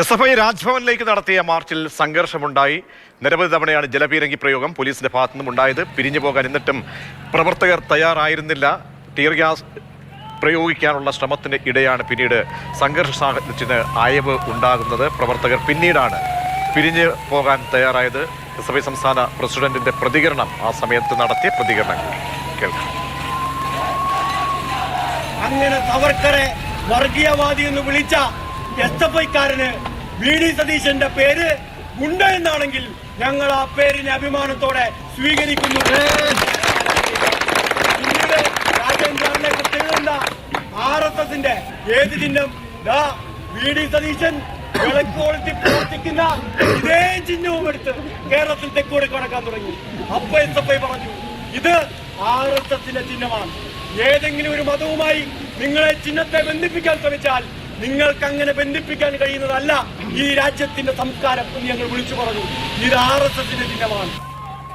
SFI രാജ്ഭവനിലേക്ക് നടത്തിയ മാർച്ചിൽ സംഘർഷമുണ്ടായി. നിരവധി തവണയാണ് ജലപീരങ്കി പ്രയോഗം പോലീസിന്റെ ഭാഗത്തു നിന്നും ഉണ്ടായത്. പിരിഞ്ഞു പോകാൻ എന്നിട്ടും പ്രവർത്തകർ തയ്യാറായിരുന്നില്ല. ടിയർ ഗ്യാസ് പ്രയോഗിക്കാനുള്ള ശ്രമത്തിന് ഇടെയാണ് പിന്നീട് സംഘർഷ സാഹചര്യത്തിന് അയവ് ഉണ്ടാകുന്നത്. പ്രവർത്തകർ പിന്നീടാണ് പിരിഞ്ഞു പോകാൻ തയ്യാറായത്. SFI സംസ്ഥാന പ്രസിഡന്റിന്റെ പ്രതികരണം, ആ സമയത്ത് നടത്തിയ പ്രതികരണം കേൾക്കാം. അങ്ങനെ സവർക്കറെ വർഗീയവാദി എന്ന് വിളിച്ച SFIക്കാരന് VD സതീശന്റെ പേര് ഗുണ്ട എന്നാണെങ്കിൽ ഞങ്ങൾ ആ പേരിനെ അഭിമാനത്തോടെ സ്വീകരിക്കുന്നു. പിന്നീട് രാജേന്ദ്രനിലേക്ക് തികഴുന്ന RSSന്റെ ഏത് ചിഹ്നം VD സതീശൻ വിളക്ക് കൊളുത്തി പ്രവർത്തിക്കുന്ന ഇതേ ചിഹ്നവും എടുത്ത് കേരളത്തിൽ തെക്കോട് കടക്കാൻ തുടങ്ങി. അപ്പൊ SFI പറഞ്ഞു, ഇത് RSSന്റെ ചിഹ്നമാണ്. ഏതെങ്കിലും ഒരു മതവുമായി നിങ്ങളെ ചിഹ്നത്തെ ബന്ധിപ്പിക്കാൻ ശ്രമിച്ചാൽ നിങ്ങൾക്ക് അങ്ങനെ ബന്ധിപ്പിക്കാൻ കഴിയുന്നതല്ല ഈ രാജ്യത്തിന്റെ സംസ്കാരം എന്ന് ഞങ്ങൾ വിളിച്ചു പറഞ്ഞു. ഇത് RSSന്റെ ചിഹ്നമാണ്.